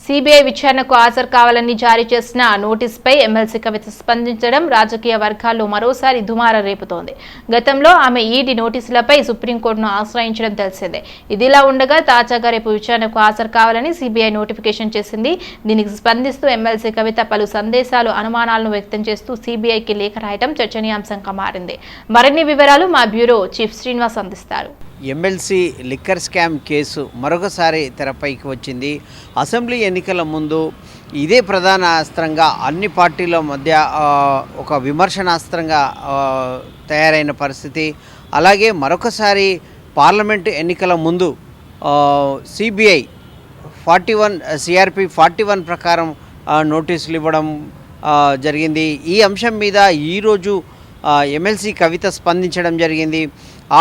CBI విచారణకు హాజరు కావాలని జారీ చేసిన నోటీసుపై ఎమ్మెల్సీ కవిత స్పందించడం రాజకీయ వర్గాల్లో మరోసారి దుమారం రేపుతోంది. గతంలో ఆమె ఈడీ నోటీసులపై సుప్రీంకోర్టును ఆశ్రయించడం తెలిసిందే. ఇదిలా ఉండగా తాజాగా రేపు విచారణకు హాజరు కావాలని సిబిఐ నోటిఫికేషన్ చేసింది. దీనికి స్పందిస్తూ ఎమ్మెల్సీ కవిత పలు సందేశాలు, అనుమానాలను వ్యక్తం చేస్తూ సిబిఐకి లేఖ రాయడం చర్చనీయాంశంగా మారింది. మరిన్ని వివరాలు మా బ్యూరో చీఫ్ శ్రీనివాస్ అందిస్తారు. ఎమ్మెల్సీ లిక్కర్ స్కామ్ కేసు మరొకసారి తెరపైకి వచ్చింది. అసెంబ్లీ ఎన్నికల ముందు ఇదే ప్రధాన అస్త్రంగా అన్ని పార్టీల మధ్య ఒక విమర్శనాస్త్రంగా తయారైన పరిస్థితి. అలాగే మరొకసారి పార్లమెంటు ఎన్నికల ముందు సిబిఐ 41 సిఆర్పి 41 ప్రకారం నోటీసులు ఇవ్వడం జరిగింది. ఈ అంశం మీద ఈరోజు ఎమ్మెల్సీ కవిత స్పందించడం జరిగింది.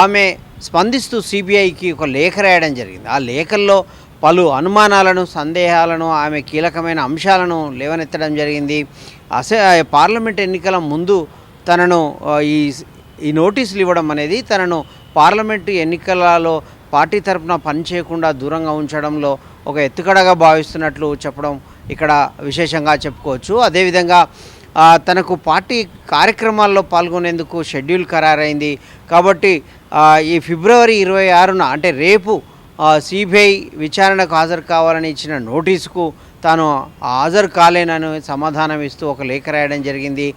ఆమె స్పందిస్తూ సిబిఐకి ఒక లేఖ రాయడం జరిగింది. ఆ లేఖల్లో పలు అనుమానాలను, సందేహాలను, ఆమె కీలకమైన అంశాలను లేవనెత్తడం జరిగింది. పార్లమెంట్ ఎన్నికల ముందు తనను ఈ నోటీసులు ఇవ్వడం అనేది తనను పార్లమెంటు ఎన్నికలలో పార్టీ తరపున పనిచేయకుండా దూరంగా ఉంచడంలో ఒక ఎత్తుగడగా భావిస్తున్నట్లు చెప్పడం ఇక్కడ విశేషంగా చెప్పుకోవచ్చు. అదేవిధంగా తనకు పార్టీ కార్యక్రమాల్లో పాల్గొనేందుకు షెడ్యూల్ ఖరారైంది కాబట్టి ఈ ఫిబ్రవరి 26న అంటే రేపు సిబిఐ విచారణకు హాజరు కావాలని ఇచ్చిన నోటీసుకు తాను హాజరు కాలేనని సమాధానం ఇస్తూ ఒక లేఖ రాయడం జరిగింది.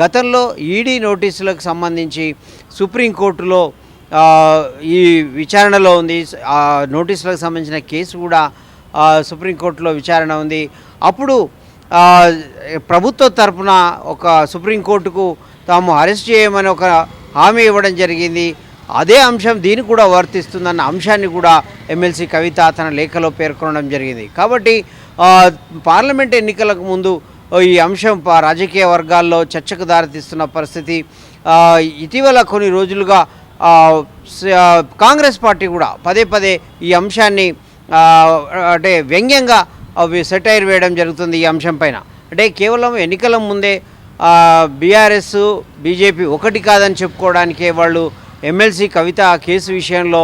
గతంలో ఈడీ నోటీసులకు సంబంధించి సుప్రీంకోర్టులో ఈ విచారణలో ఉంది. ఆ నోటీసులకు సంబంధించిన కేసు కూడా సుప్రీంకోర్టులో విచారణ ఉంది. అప్పుడు ప్రభుత్వ తరపున ఒక సుప్రీంకోర్టుకు తాము అరెస్ట్ చేయమని ఒక హామీ ఇవ్వడం జరిగింది. అదే అంశం దీనికి కూడా వర్తిస్తుందన్న అంశాన్ని కూడా ఎమ్మెల్సీ కవిత తన లేఖలో పేర్కొనడం జరిగింది. కాబట్టి పార్లమెంట్ ఎన్నికలకు ముందు ఈ అంశం రాజకీయ వర్గాల్లో చర్చకు దారితీస్తున్న పరిస్థితి. ఇటీవల కొన్ని రోజులుగా కాంగ్రెస్ పార్టీ కూడా పదే ఈ అంశాన్ని అంటే వ్యంగ్యంగా సెటైర్ వేయడం జరుగుతుంది. ఈ అంశం పైన అంటే కేవలం ఎన్నికల ముందే బీఆర్ఎస్ బీజేపీ ఒకటి కాదని చెప్పుకోవడానికే వాళ్ళు ఎమ్మెల్సీ కవిత కేసు విషయంలో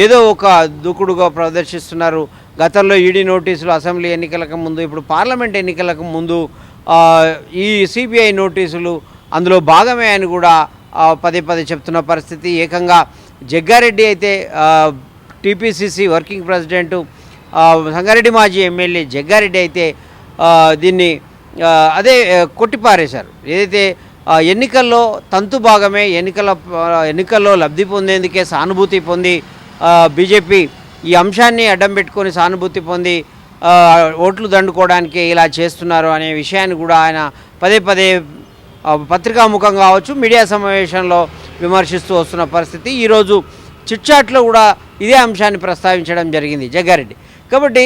ఏదో ఒక దూకుడుగా ప్రదర్శిస్తున్నారు. గతంలో ఈడీ నోటీసులు అసెంబ్లీ ఎన్నికలకు ముందు, ఇప్పుడు పార్లమెంట్ ఎన్నికలకు ముందు ఈ సిబిఐ నోటీసులు అందులో భాగమే అని కూడా పదే చెప్తున్న పరిస్థితి. ఏకంగా జగ్గారెడ్డి అయితే టీపీసీసీ వర్కింగ్ ప్రెసిడెంటు, సంగారెడ్డి మాజీ ఎమ్మెల్యే జగ్గారెడ్డి అయితే దీన్ని అదే కొట్టిపారేశారు. ఏదైతే ఎన్నికల్లో తంతు భాగమే, ఎన్నికల్లో లబ్ధి పొందేందుకే సానుభూతి పొంది బీజేపీ ఈ అంశాన్ని అడ్డం పెట్టుకొని సానుభూతి పొంది ఓట్లు దండుకోవడానికి ఇలా చేస్తున్నారు అనే విషయాన్ని కూడా ఆయన పదే పత్రికాముఖంగా కావచ్చు, మీడియా సమావేశంలో విమర్శిస్తూ వస్తున్న పరిస్థితి. ఈరోజు చిట్చాట్లో కూడా ఇదే అంశాన్ని ప్రస్తావించడం జరిగింది జగ్గారెడ్డి. కాబట్టి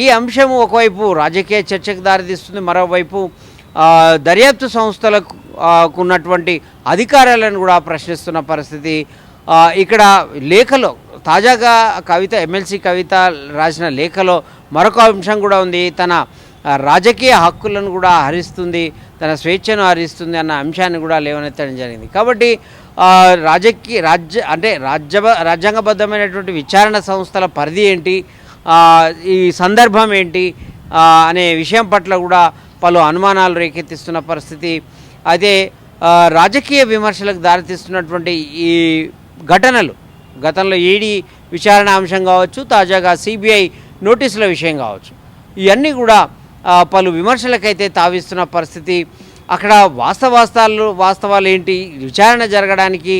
ఈ అంశం ఒకవైపు రాజకీయ చర్చకు దారితీస్తుంది, మరోవైపు దర్యాప్తు సంస్థలకు ఉన్నటువంటి అధికారాలను కూడా ప్రశ్నిస్తున్న పరిస్థితి. ఇక్కడ లేఖలో తాజాగా ఎమ్మెల్సీ కవిత రాసిన లేఖలో మరొక అంశం కూడా ఉంది. తన రాజకీయ హక్కులను కూడా హరిస్తుంది, తన స్వేచ్ఛను హరిస్తుంది అన్న అంశాన్ని కూడా లేవనెత్తడం జరిగింది. కాబట్టి రాజ్యాంగబద్ధమైనటువంటి విచారణ సంస్థల పరిధి ఏంటి, ఈ సందర్భం ఏంటి అనే విషయం పట్ల కూడా పలు అనుమానాలు రేకెత్తిస్తున్న పరిస్థితి. అయితే రాజకీయ విమర్శలకు దారితీస్తున్నటువంటి ఈ ఘటనలు, గతంలో ఈడీ విచారణ అంశం కావచ్చు, తాజాగా సిబిఐ నోటీసుల విషయం కావచ్చు, ఇవన్నీ కూడా పలు విమర్శలకైతే తావిస్తున్న పరిస్థితి. అక్కడ వాస్తవాలు ఏంటి, విచారణ జరగడానికి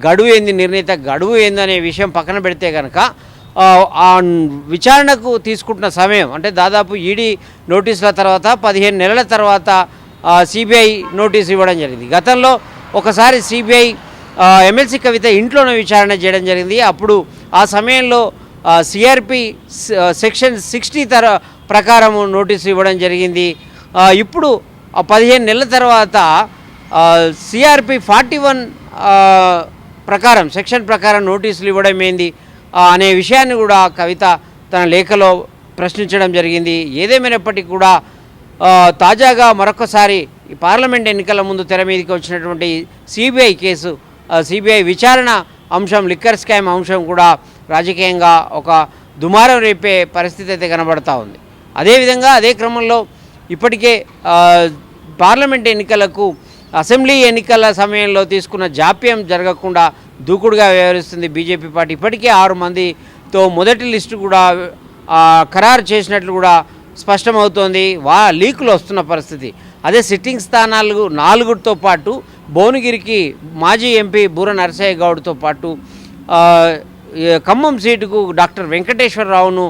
గడువు ఏంది, నిర్ణీత గడువు ఏంది అనే విషయం పక్కన పెడితే కనుక ఆ విచారణకు తీసుకుంటున్న సమయం అంటే దాదాపు ఈడీ నోటీసుల తర్వాత 15 నెలల తర్వాత సిబిఐ నోటీసు ఇవ్వడం జరిగింది. గతంలో ఒకసారి సిబిఐ ఎమ్మెల్సీ కవిత ఇంట్లోనే విచారణ చేయడం జరిగింది. అప్పుడు ఆ సమయంలో సిఆర్పి సెక్షన్ 60 ప్రకారం నోటీసు ఇవ్వడం జరిగింది. ఇప్పుడు 15 నెలల తర్వాత సిఆర్పి 41 ప్రకారం సెక్షన్ ప్రకారం నోటీసులు ఇవ్వడం ఏంది అనే విషయాన్ని కూడా కవిత తన లేఖలో ప్రశ్నించడం జరిగింది. ఏదేమైనప్పటికీ కూడా తాజాగా మరొకసారి పార్లమెంట్ ఎన్నికల ముందు తెర మీదకి వచ్చినటువంటి సిబిఐ కేసు, సిబిఐ విచారణ అంశం, లిక్కర్ స్కామ్ అంశం కూడా రాజకీయంగా ఒక దుమారం రేపే పరిస్థితి అయితే కనబడతా ఉంది. అదేవిధంగా అదే క్రమంలో ఇప్పటికే పార్లమెంట్ ఎన్నికలకు అసెంబ్లీ ఎన్నికల సమయంలో తీసుకున్న జాప్యం జరగకుండా దూకుడుగా వ్యవహరిస్తుంది బీజేపీ పార్టీ. ఇప్పటికే 6 మందితో మొదటి లిస్టు కూడా ఖరారు చేసినట్లు కూడా స్పష్టమవుతోంది. లీకులు వస్తున్న పరిస్థితి. అదే సిట్టింగ్ స్థానాలు 4తో పాటు భువనగిరికి మాజీ ఎంపీ బూర నరసయ్య గౌడ్తో పాటు ఖమ్మం సీటుకు డాక్టర్ వెంకటేశ్వరరావును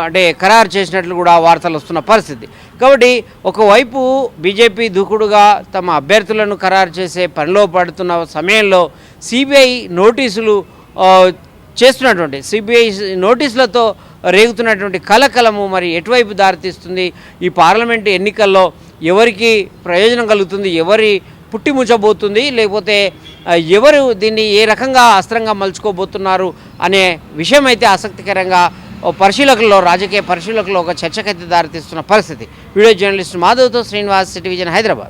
అంటే ఖరారు చేసినట్లు కూడా వార్తలు వస్తున్న పరిస్థితి. కాబట్టి ఒకవైపు బీజేపీ దూకుడుగా తమ అభ్యర్థులను ఖరారు చేసే పనిలో పడుతున్న సమయంలో సిబిఐ నోటీసులు చేస్తున్నటువంటి సిబిఐ నోటీసులతో రేగుతున్నటువంటి కలకలము మరి ఎటువైపు దారితీస్తుంది? ఈ పార్లమెంటు ఎన్నికల్లో ఎవరికి ప్రయోజనం కలుగుతుంది? ఎవరి పుట్టిముచ్చబోతుంది? లేకపోతే ఎవరు దీన్ని ఏ రకంగా అస్త్రంగా మలుచుకోబోతున్నారు అనే విషయం అయితే ఆసక్తికరంగా పరిశీలకుల్లో రాజకీయ పరిశీలకుల్లో ఒక చర్చకైతే దారితీస్తున్న పరిస్థితి. వీడియో జర్నలిస్ట్ మాధవ్తో శ్రీనివాస్, సిటీ విజన్, హైదరాబాద్.